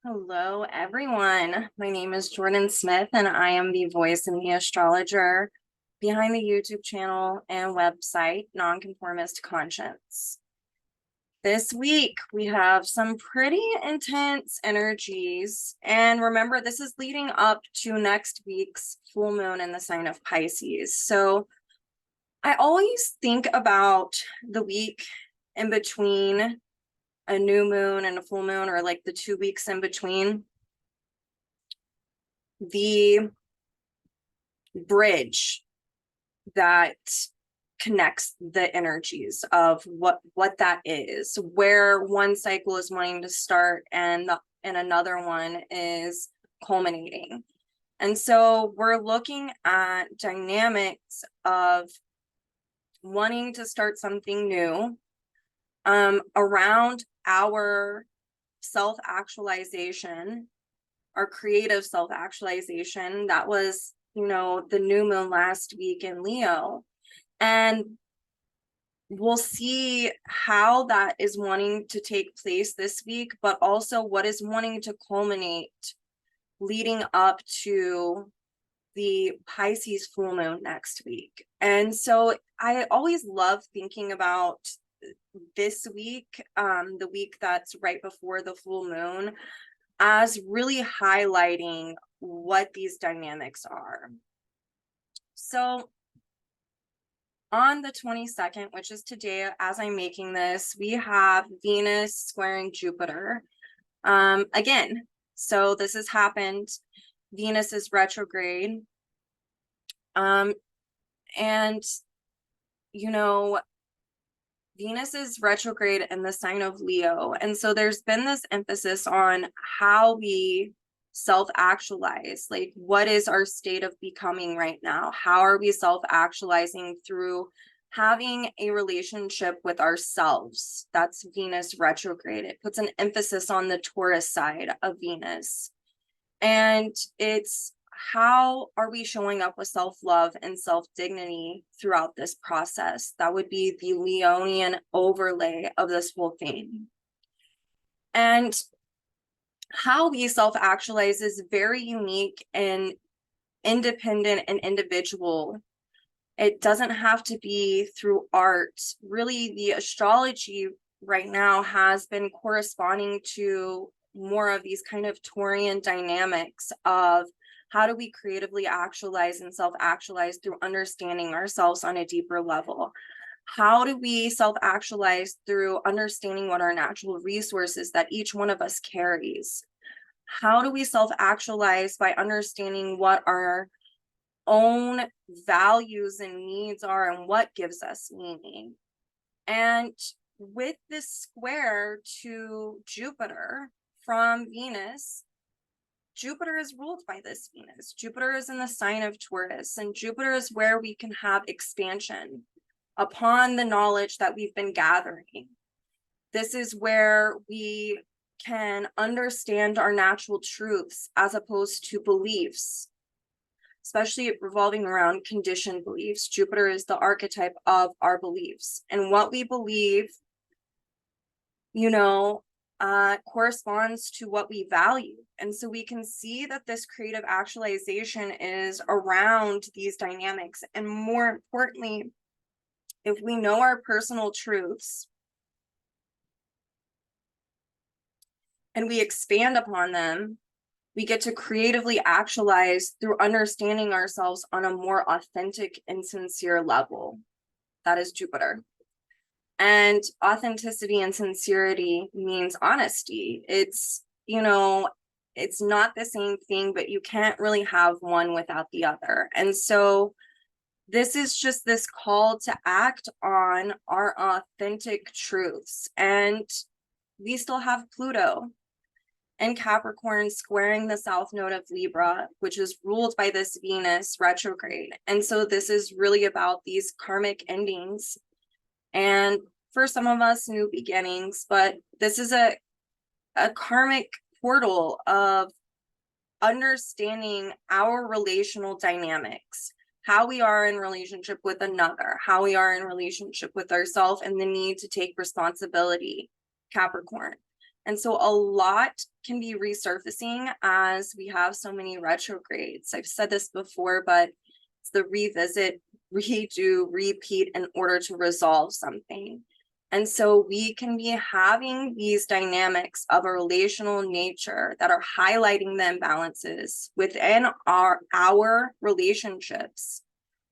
Hello, everyone. My name is Jordyn Smith, and I am the voice and the astrologer behind the YouTube channel and website Nonconformist Conscience. This week, we have some pretty intense energies. And remember, this is leading up to next week's full moon in the sign of Pisces. So I always think about the week in between a new moon and a full moon, or like the 2 weeks in between, the bridge that connects the energies of what that is, where one cycle is wanting to start and another one is culminating. And so we're looking at dynamics of wanting to start something new around our self-actualization, our creative self-actualization. That was, the new moon last week in Leo. And we'll see how that is wanting to take place this week, but also what is wanting to culminate leading up to the Pisces full moon next week. And so I always love thinking about this week, the week that's right before the full moon, as really highlighting what these dynamics are. So on the 22nd, which is today, as I'm making this, we have Venus squaring Jupiter again. So this has happened. Venus is retrograde. And Venus is retrograde in the sign of Leo. And so there's been this emphasis on how we self-actualize. Like, what is our state of becoming right now? How are we self-actualizing through having a relationship with ourselves? That's Venus retrograde. It puts an emphasis on the Taurus side of Venus. And it's how are we showing up with self-love and self-dignity throughout this process? That would be the Leonian overlay of this whole thing. And how we self-actualize is very unique and independent and individual. It doesn't have to be through art. Really, the astrology right now has been corresponding to more of these kind of Taurian dynamics of how do we creatively actualize and self-actualize through understanding ourselves on a deeper level? How do we self-actualize through understanding what our natural resources that each one of us carries? How do we self-actualize by understanding what our own values and needs are and what gives us meaning? And with this square to Jupiter from Venus, Jupiter is ruled by this Venus. Jupiter is in the sign of Taurus, and Jupiter is where we can have expansion upon the knowledge that we've been gathering. This is where we can understand our natural truths as opposed to beliefs, especially revolving around conditioned beliefs. Jupiter is the archetype of our beliefs, and what we believe, corresponds to what we value. And so we can see that this creative actualization is around these dynamics. And more importantly, if we know our personal truths and we expand upon them, we get to creatively actualize through understanding ourselves on a more authentic and sincere level. That is Jupiter. And authenticity and sincerity means honesty. It's not the same thing, but you can't really have one without the other. And so this is just this call to act on our authentic truths. And we still have Pluto and Capricorn squaring the south node of Libra, which is ruled by this Venus retrograde. And so this is really about these karmic endings. And for some of us, new beginnings, but this is a karmic portal of understanding our relational dynamics, how we are in relationship with another, how we are in relationship with ourselves, and the need to take responsibility, Capricorn. And so a lot can be resurfacing as we have so many retrogrades. I've said this before, but it's the revisit, redo, repeat in order to resolve something. And so we can be having these dynamics of a relational nature that are highlighting the imbalances within our relationships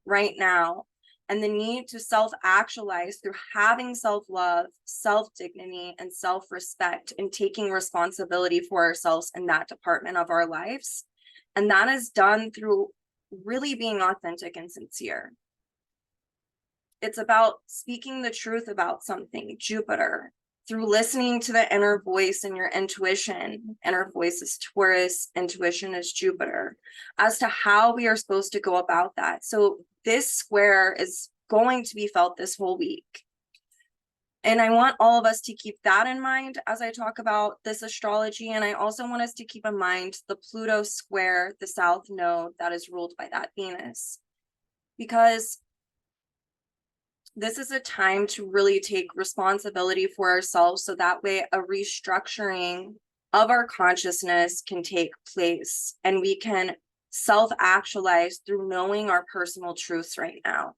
right now, and the need to self-actualize through having self-love, self-dignity, and self-respect, and taking responsibility for ourselves in that department of our lives. And that is done through really being authentic and sincere. It's about speaking the truth about something, Jupiter, through listening to the inner voice and your intuition. Inner voice is Taurus, intuition is Jupiter, as to how we are supposed to go about that. So this square is going to be felt this whole week. And I want all of us to keep that in mind as I talk about this astrology. And I also want us to keep in mind the Pluto square, the South Node that is ruled by that Venus. Because this is a time to really take responsibility for ourselves, so that way a restructuring of our consciousness can take place and we can self-actualize through knowing our personal truths right now.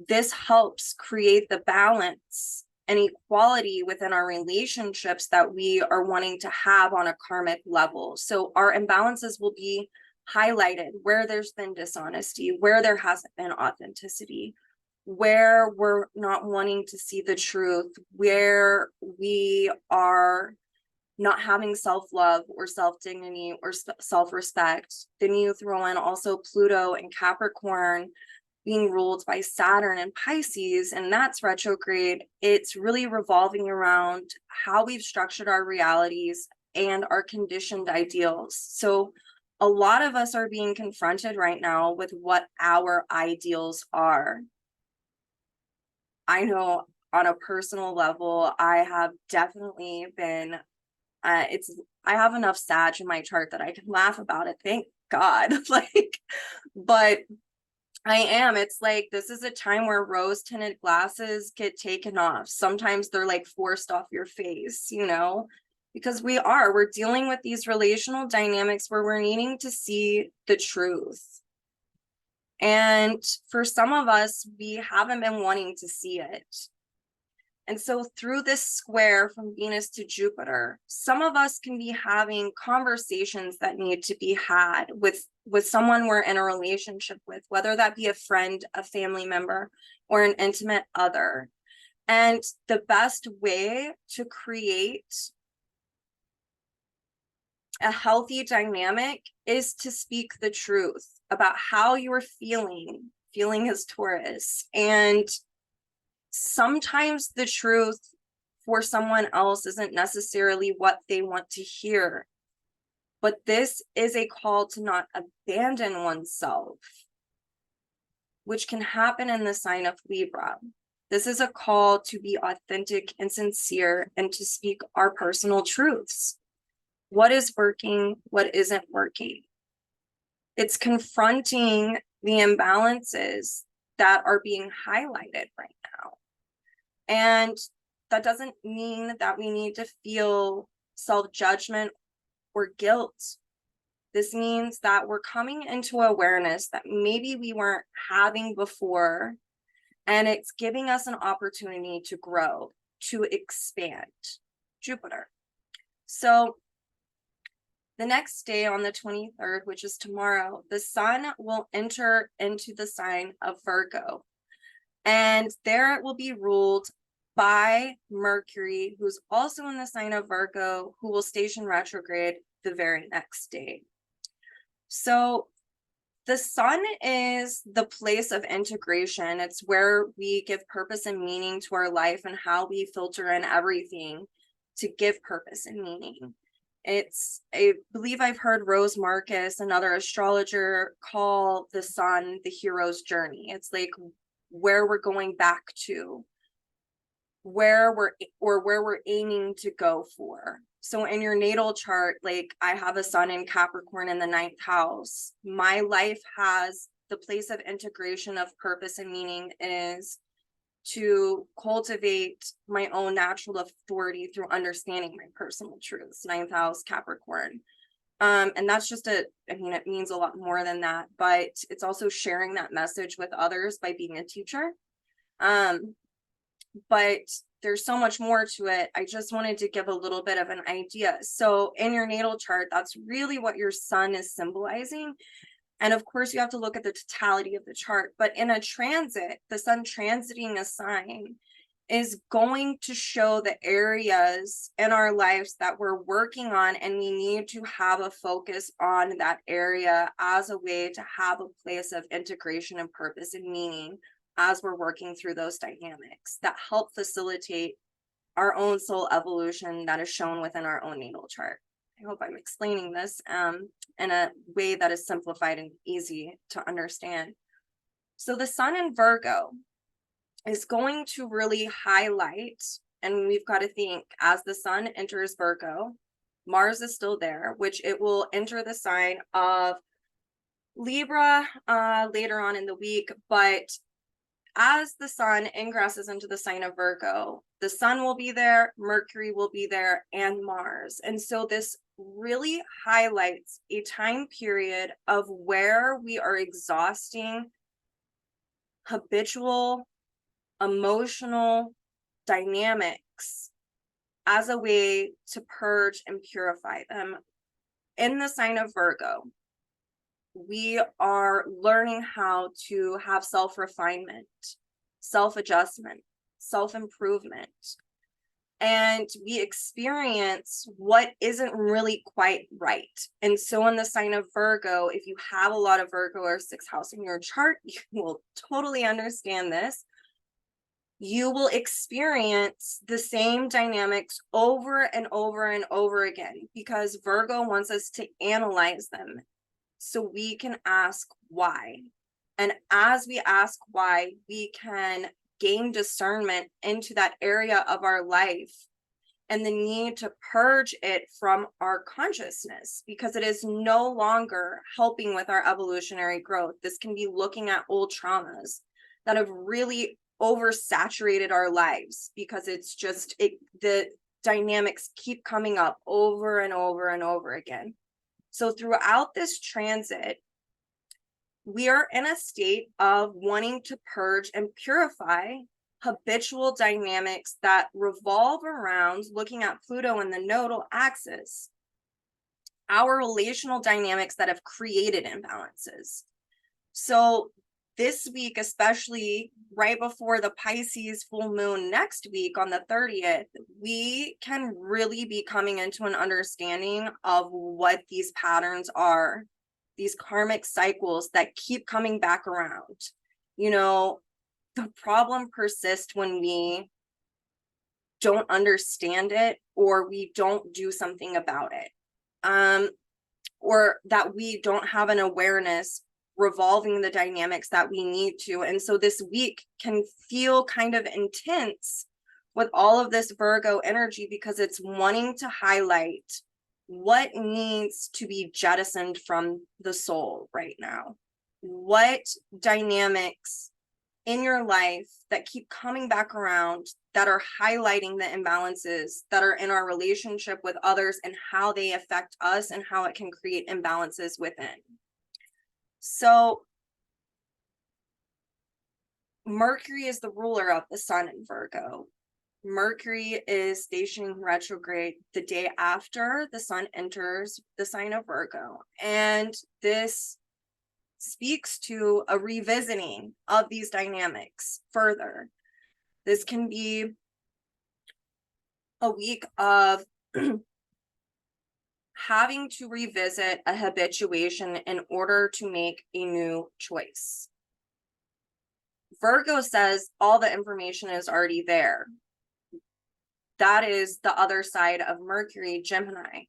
This helps create the balance and equality within our relationships that we are wanting to have on a karmic level. So our imbalances will be highlighted where there's been dishonesty, where there hasn't been authenticity, where we're not wanting to see the truth, where we are not having self-love or self-dignity or self-respect. Then you throw in also Pluto and Capricorn being ruled by Saturn and Pisces, and that's retrograde. It's really revolving around how we've structured our realities and our conditioned ideals. So a lot of us are being confronted right now with what our ideals are. I know on a personal level, I have definitely been, I have enough Sag in my chart that I can laugh about it, thank God. But it's like, this is a time where rose tinted glasses get taken off. Sometimes they're like forced off your face, because we're dealing with these relational dynamics where we're needing to see the truth. And for some of us, we haven't been wanting to see it. And so through this square from Venus to Jupiter, some of us can be having conversations that need to be had with someone we're in a relationship with, whether that be a friend, a family member, or an intimate other. And the best way to create a healthy dynamic is to speak the truth about how you're feeling as Taurus. And sometimes the truth for someone else isn't necessarily what they want to hear, but this is a call to not abandon oneself, which can happen in the sign of Libra. This is a call to be authentic and sincere and to speak our personal truths. What is working? What isn't working? It's confronting the imbalances that are being highlighted right now. And that doesn't mean that we need to feel self-judgment or guilt. This means that we're coming into awareness that maybe we weren't having before, and it's giving us an opportunity to grow, to expand. Jupiter. So the next day on the 23rd, which is tomorrow, the sun will enter into the sign of Virgo. And there it will be ruled by Mercury, who's also in the sign of Virgo, who will station retrograde the very next day. So the sun is the place of integration. It's where we give purpose and meaning to our life and how we filter in everything to give purpose and meaning. I believe I've heard Rose Marcus, another astrologer, call the sun the hero's journey. It's like where we're going back to, where we're aiming to go for. So in your natal chart, like I have a sun in Capricorn in the 9th house. My life has the place of integration of purpose and meaning is to cultivate my own natural authority through understanding my personal truths. Ninth house, Capricorn. And that's just I mean, it means a lot more than that, but it's also sharing that message with others by being a teacher. But there's so much more to it. I just wanted to give a little bit of an idea. So in your natal chart, that's really what your sun is symbolizing. And of course, you have to look at the totality of the chart. But in a transit, the sun transiting a sign is going to show the areas in our lives that we're working on, and we need to have a focus on that area as a way to have a place of integration and purpose and meaning as we're working through those dynamics that help facilitate our own soul evolution that is shown within our own natal chart. I hope I'm explaining this in a way that is simplified and easy to understand. So the sun in Virgo is going to really highlight, and we've got to think, as the sun enters Virgo, Mars is still there, which it will enter the sign of Libra later on in the week, but as the sun ingresses into the sign of Virgo, the sun will be there, Mercury will be there, and Mars. And so this really highlights a time period of where we are exhausting habitual, emotional dynamics as a way to purge and purify them. In the sign of Virgo, we are learning how to have self-refinement, self-adjustment, self-improvement. And we experience what isn't really quite right. And so in the sign of Virgo, if you have a lot of Virgo or sixth house in your chart, you will totally understand this. You will experience the same dynamics over and over and over again, because Virgo wants us to analyze them so we can ask why. And as we ask why, we can gain discernment into that area of our life and the need to purge it from our consciousness, because it is no longer helping with our evolutionary growth. This can be looking at old traumas that have really oversaturated our lives, because it's just the dynamics keep coming up over and over and over again. So throughout this transit, we are in a state of wanting to purge and purify habitual dynamics that revolve around, looking at Pluto and the nodal axis, our relational dynamics that have created imbalances. So this week, especially right before the Pisces full moon next week on the 30th, we can really be coming into an understanding of what these patterns are, these karmic cycles that keep coming back around. You know, the problem persists when we don't understand it, or we don't do something about it, or that we don't have an awareness revolving the dynamics that we need to. And so this week can feel kind of intense with all of this Virgo energy, because it's wanting to highlight what needs to be jettisoned from the soul right now. What dynamics in your life that keep coming back around that are highlighting the imbalances that are in our relationship with others, and how they affect us and how it can create imbalances within. So Mercury is the ruler of the sun in Virgo. Mercury is stationing retrograde the day after the sun enters the sign of Virgo. And this speaks to a revisiting of these dynamics further. This can be a week of having to revisit a habituation in order to make a new choice. Virgo says all the information is already there. That is the other side of Mercury, Gemini.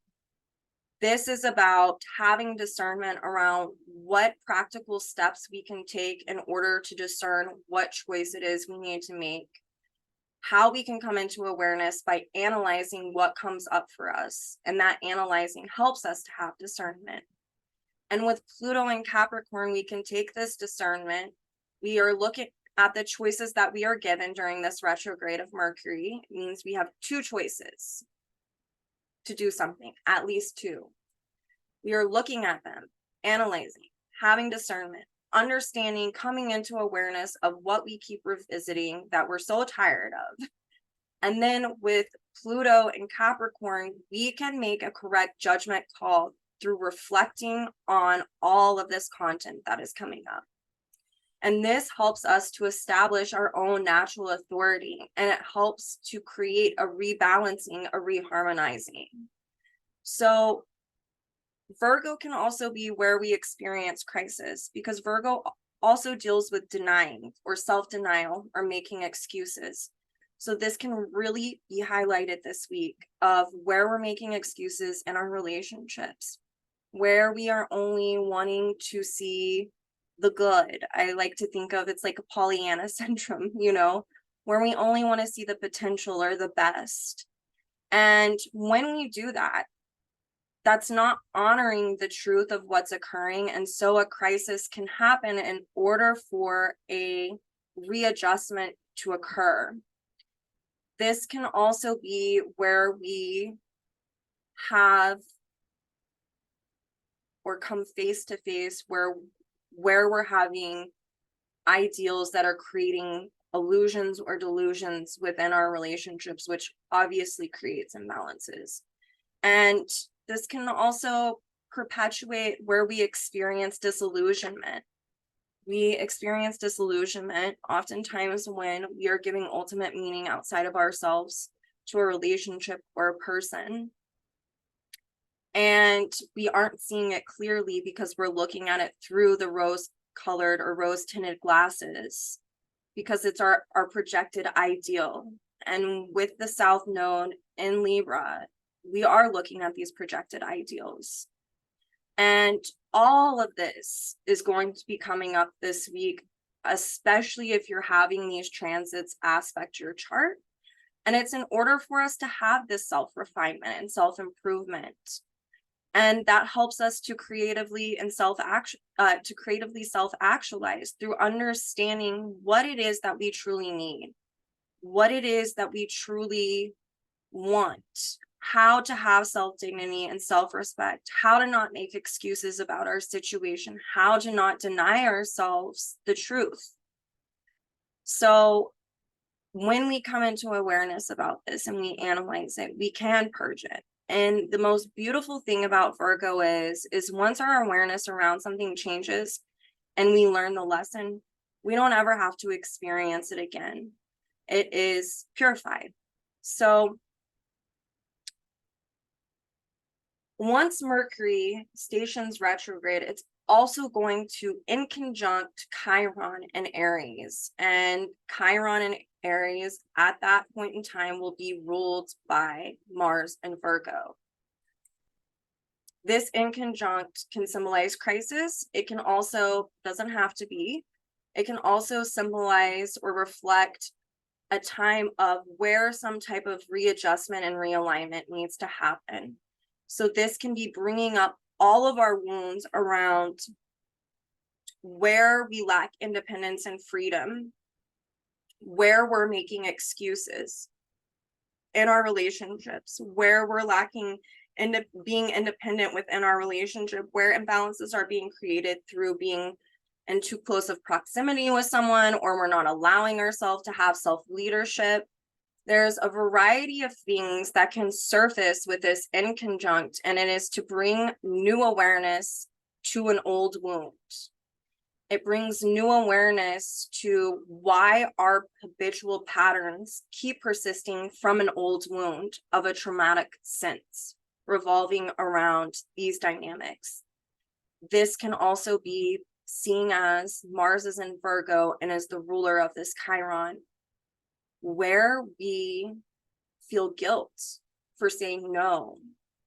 This is about having discernment around what practical steps we can take in order to discern what choice it is we need to make. How we can come into awareness by analyzing what comes up for us. And that analyzing helps us to have discernment. And with Pluto and Capricorn, we can take this discernment. We are looking at the choices that we are given during this retrograde of Mercury, it means we have two choices to do something, at least two. We are looking at them, analyzing, having discernment, understanding, coming into awareness of what we keep revisiting that we're so tired of. And then with Pluto and Capricorn, we can make a correct judgment call through reflecting on all of this content that is coming up. And this helps us to establish our own natural authority, and it helps to create a rebalancing, a reharmonizing. So Virgo can also be where we experience crisis, because Virgo also deals with denying or self-denial or making excuses. So this can really be highlighted this week of where we're making excuses in our relationships, where we are only wanting to see the good. I like to think of it's like a Pollyanna syndrome, you know, where we only want to see the potential or the best. And when we do that, that's not honoring the truth of what's occurring. And so a crisis can happen in order for a readjustment to occur. This can also be where we have or come face to face where we're having ideals that are creating illusions or delusions within our relationships, which obviously creates imbalances. And this can also perpetuate where we experience disillusionment. We experience disillusionment oftentimes when we are giving ultimate meaning outside of ourselves to a relationship or a person. And we aren't seeing it clearly because we're looking at it through the rose-colored or rose-tinted glasses, because it's our projected ideal. And with the South Node in Libra, we are looking at these projected ideals. And all of this is going to be coming up this week, especially if you're having these transits aspect your chart. And it's in order for us to have this self-refinement and self-improvement. And that helps us to creatively self-actualize through understanding what it is that we truly need, what it is that we truly want, how to have self-dignity and self-respect, how to not make excuses about our situation, how to not deny ourselves the truth. So when we come into awareness about this and we analyze it, we can purge it. And the most beautiful thing about Virgo is once our awareness around something changes and we learn the lesson, we don't ever have to experience it again. It is purified. So once Mercury stations retrograde, it's also going to in conjunct Chiron and Aries. And Chiron and Aries at that point in time will be ruled by Mars and Virgo. This in conjunct can symbolize crisis. It can also, doesn't have to be, it can also symbolize or reflect a time of where some type of readjustment and realignment needs to happen. So this can be bringing up all of our wounds around where we lack independence and freedom, where we're making excuses in our relationships, where we're lacking being independent within our relationship, where imbalances are being created through being in too close of proximity with someone, or we're not allowing ourselves to have self-leadership. There's a variety of things that can surface with this in conjunct, and it is to bring new awareness to an old wound. It brings new awareness to why our habitual patterns keep persisting from an old wound of a traumatic sense, revolving around these dynamics. This can also be seen as Mars is in Virgo and is the ruler of this Chiron, where we feel guilt for saying no,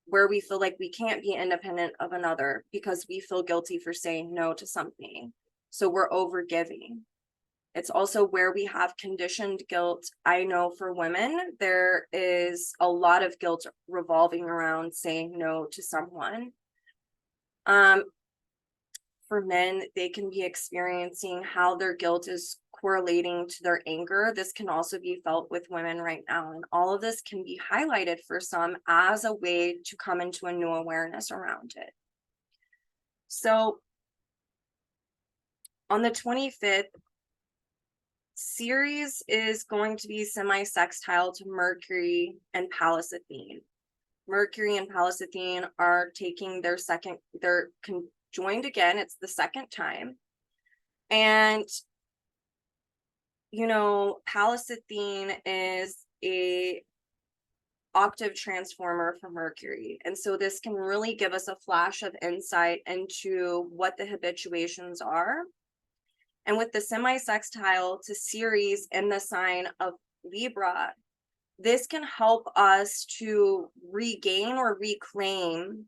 where we feel like we can't be independent of another because we feel guilty for saying no to something. So we're overgiving. It's also where we have conditioned guilt. I know for women, there is a lot of guilt revolving around saying no to someone. For men, they can be experiencing how their guilt is correlating to their anger. This can also be felt with women right now. And all of this can be highlighted for some as a way to come into a new awareness around it. So on the 25th, Ceres is going to be semi-sextile to Mercury and Pallas Athene. Mercury and Pallas Athene are taking their they're conjoined again. It's the second time. And, you know, Pallas Athene is a octave transformer for Mercury. And so this can really give us a flash of insight into what the habituations are. And with the semi-sextile to Ceres in the sign of Libra, this can help us to regain or reclaim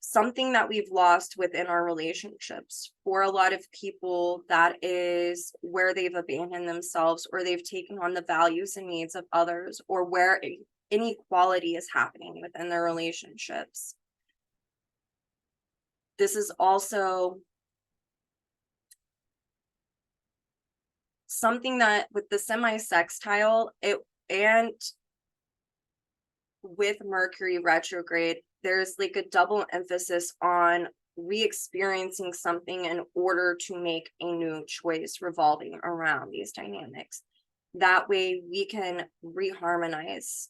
something that we've lost within our relationships. For a lot of people, that is where they've abandoned themselves, or they've taken on the values and needs of others, or where inequality is happening within their relationships. This is also something that with the semi-sextile, and with Mercury retrograde, there's like a double emphasis on re-experiencing something in order to make a new choice revolving around these dynamics. That way we can reharmonize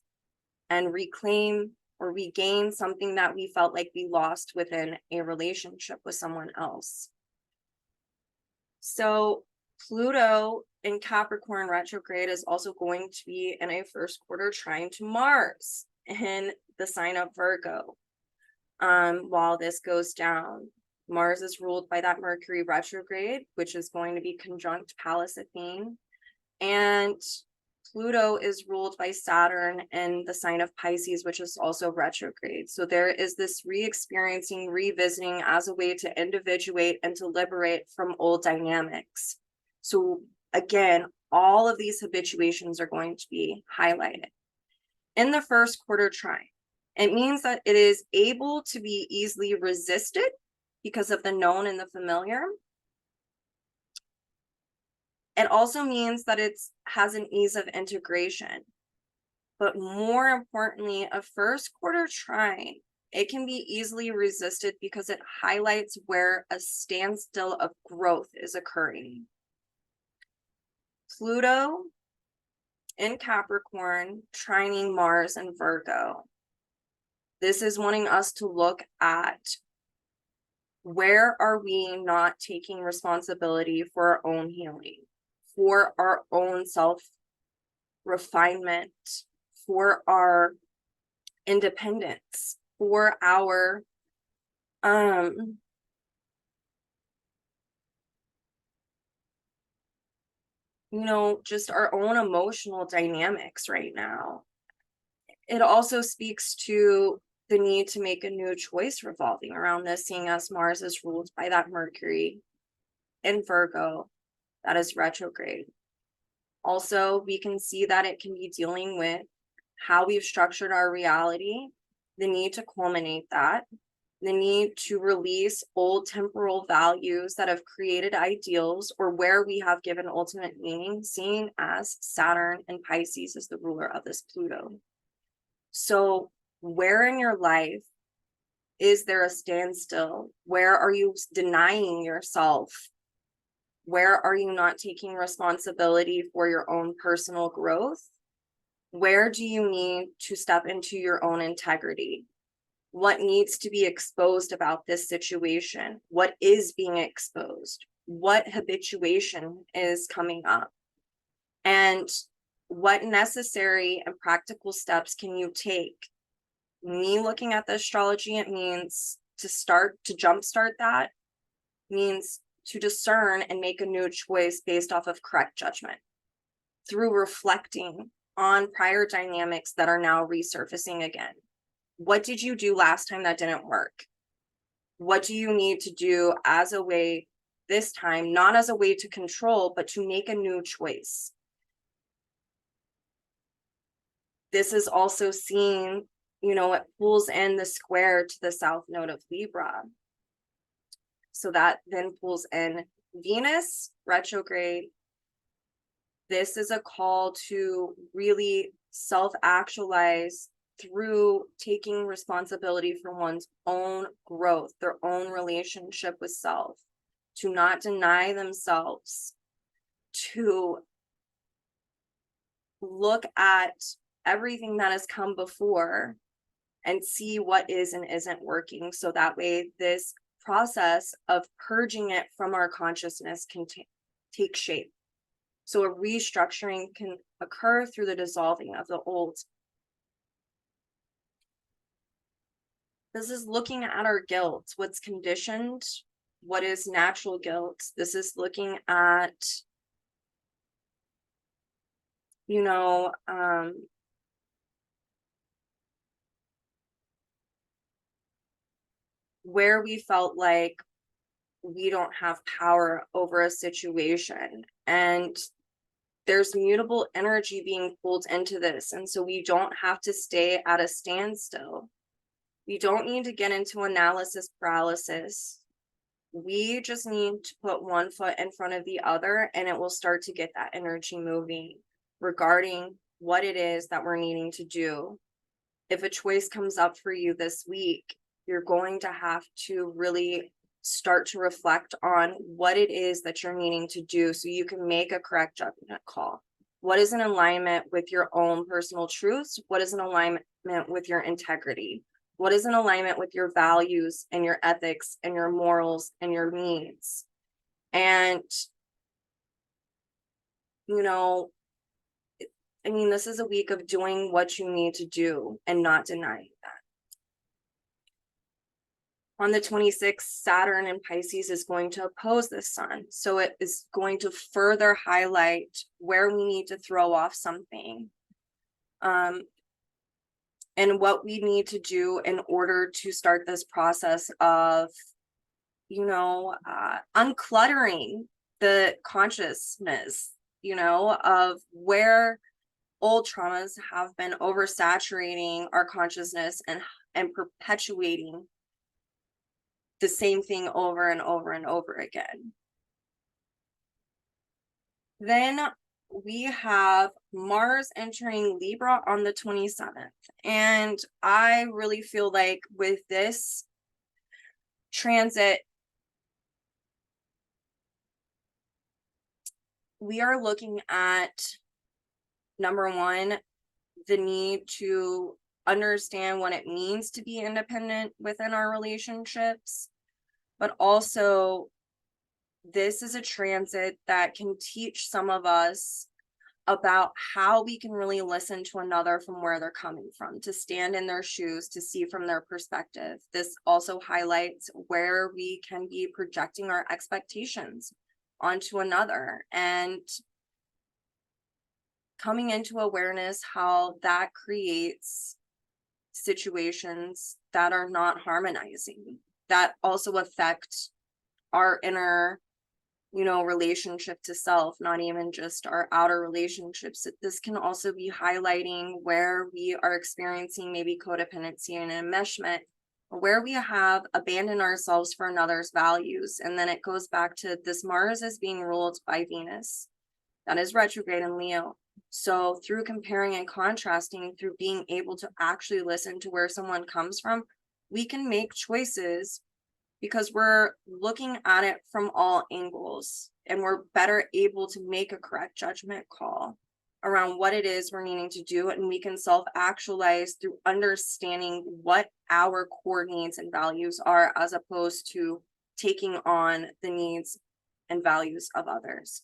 and reclaim or regain something that we felt like we lost within a relationship with someone else. So Pluto in Capricorn retrograde is also going to be in a first quarter trine to Mars in the sign of Virgo. While this goes down, Mars is ruled by that Mercury retrograde, which is going to be conjunct Pallas Athene, and Pluto is ruled by Saturn in the sign of Pisces, which is also retrograde. So there is this re-experiencing, revisiting as a way to individuate and to liberate from old dynamics. So again, all of these habituations are going to be highlighted. In the first quarter trine, it means that it is able to be easily resisted because of the known and the familiar. It also means that it has an ease of integration. But more importantly, a first quarter trine, it can be easily resisted because it highlights where a standstill of growth is occurring. Pluto in Capricorn, trining Mars and Virgo. This is wanting us to look at where are we not taking responsibility for our own healing, for our own self-refinement, for our independence, for our just our own emotional dynamics right now. It also speaks to the need to make a new choice revolving around this, seeing as Mars is ruled by that Mercury in Virgo that is retrograde. Also, we can see that it can be dealing with how we've structured our reality, the need to culminate that, the need to release old temporal values that have created ideals, or where we have given ultimate meaning, seeing as Saturn and Pisces is the ruler of this Pluto. So where in your life is there a standstill? Where are you denying yourself? Where are you not taking responsibility for your own personal growth? Where do you need to step into your own integrity? What needs to be exposed about this situation? What is being exposed? What habituation is coming up? And what necessary and practical steps can you take? Me looking at the astrology, it means to jumpstart that, means to discern and make a new choice based off of correct judgment through reflecting on prior dynamics that are now resurfacing again. What did you do last time that didn't work? What do you need to do as a way this time, not as a way to control, but to make a new choice? This is also seen, it pulls in the square to the south node of Libra. So that then pulls in Venus retrograde, this is a call to really self-actualize through taking responsibility for one's own growth, their own relationship with self, to not deny themselves, to look at everything that has come before and see what is and isn't working. So that way, this process of purging it from our consciousness can take shape. So a restructuring can occur through the dissolving of the old. This is looking at our guilt, what's conditioned, what is natural guilt. This is looking at, you know, where we felt like we don't have power over a situation, and there's mutable energy being pulled into this, and so we don't have to stay at a standstill. We don't need to get into analysis paralysis. We just need to put one foot in front of the other, and it will start to get that energy moving regarding what it is that we're needing to do. If a choice comes up for you this week, you're going to have to really start to reflect on what it is that you're needing to do so you can make a correct judgment call. What is in alignment with your own personal truths? What is in alignment with your integrity? What is in alignment with your values and your ethics and your morals and your needs? And, you know, I mean, this is a week of doing what you need to do and not denying that. On the 26th, Saturn in Pisces is going to oppose the sun. So it is going to further highlight where we need to throw off something. And what we need to do in order to start this process of, you know, uncluttering the consciousness, you know, of where old traumas have been oversaturating our consciousness and perpetuating the same thing over and over and over again. Then we have Mars entering Libra on the 27th. And I really feel like with this transit, we are looking at, number one, the need to understand what it means to be independent within our relationships, but also this is a transit that can teach some of us about how we can really listen to another from where they're coming from, to stand in their shoes, to see from their perspective. This also highlights where we can be projecting our expectations onto another and coming into awareness how that creates situations that are not harmonizing, that also affect our inner, you know, relationship to self, not even just our outer relationships. This can also be highlighting where we are experiencing maybe codependency and enmeshment, where we have abandoned ourselves for another's values. And then it goes back to this Mars is being ruled by Venus, that is retrograde in Leo. So through comparing and contrasting, through being able to actually listen to where someone comes from, we can make choices because we're looking at it from all angles and we're better able to make a correct judgment call around what it is we're needing to do. And we can self-actualize through understanding what our core needs and values are, as opposed to taking on the needs and values of others.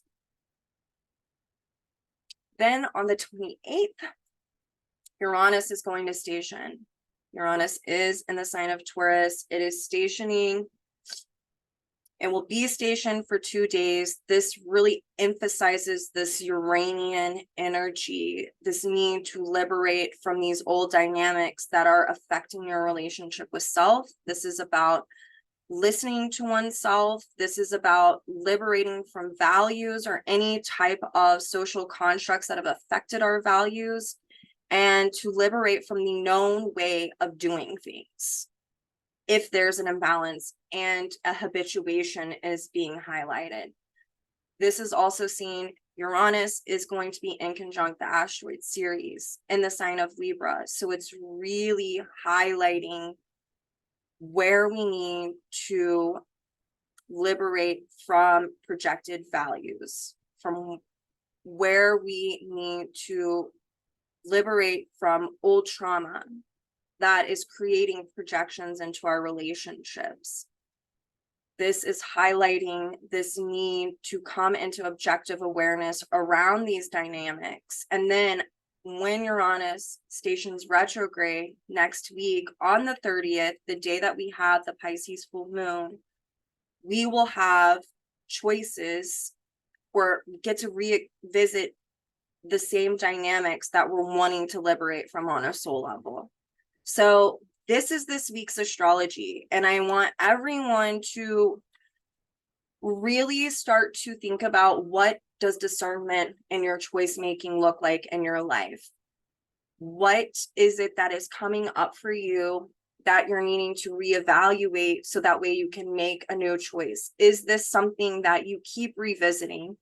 Then on the 28th, Uranus is going to station. Uranus is in the sign of Taurus. It is stationing. It will be stationed for 2 days. This really emphasizes this Uranian energy, this need to liberate from these old dynamics that are affecting your relationship with self. This is about listening to oneself. This is about liberating from values or any type of social constructs that have affected our values, and to liberate from the known way of doing things. if there's an imbalance and a habituation is being highlighted. This is also seen, Uranus is going to be in conjunct the asteroid Ceres in the sign of Libra. So it's really highlighting where we need to liberate from projected values, from where we need to liberate from old trauma that is creating projections into our relationships. This is highlighting this need to come into objective awareness around these dynamics. And then when Uranus stations retrograde next week on the 30th, the day that we have the Pisces full moon, we will have choices or get to revisit the same dynamics that we're wanting to liberate from on a soul level. So this is this week's astrology, and I want everyone to really start to think about, what does discernment in your choice making look like in your life? What is it that is coming up for you that you're needing to reevaluate so that way you can make a new choice? Is this something that you keep revisiting?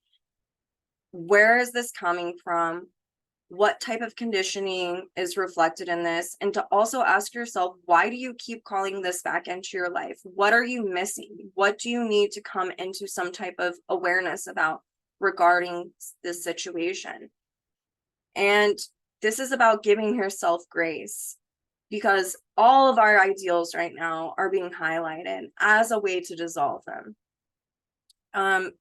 Where is this coming from? What type of conditioning is reflected in this? And to also ask yourself, why do you keep calling this back into your life? What are you missing? What do you need to come into some type of awareness about regarding this situation? And this is about giving yourself grace, because all of our ideals right now are being highlighted as a way to dissolve them.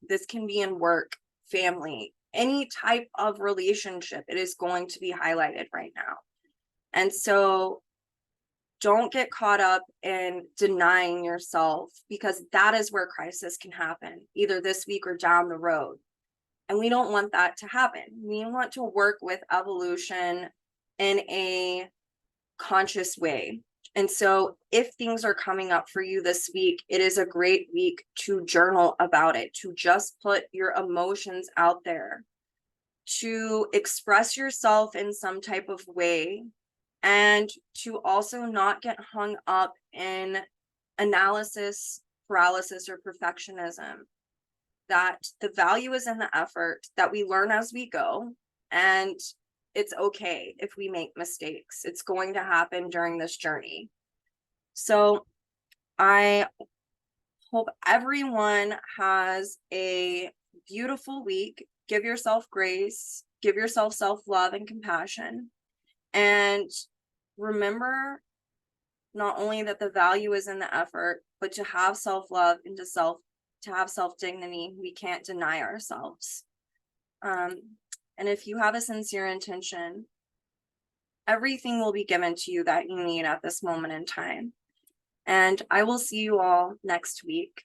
This can be in work, family, any type of relationship. It is going to be highlighted right now. And so don't get caught up in denying yourself, because that is where crisis can happen, either this week or down the road. And we don't want that to happen. We want to work with evolution in a conscious way. And so if things are coming up for you this week, it is a great week to journal about it, to just put your emotions out there, to express yourself in some type of way, and to also not get hung up in analysis, paralysis, or perfectionism. That the value is in the effort, that we learn as we go, and it's okay if we make mistakes. It's going to happen during this journey. So I hope everyone has a beautiful week. Give yourself grace, give yourself self-love and compassion. And remember, not only that the value is in the effort, but to have self-love and to have self-dignity, we can't deny ourselves. And if you have a sincere intention, everything will be given to you that you need at this moment in time. And I will see you all next week.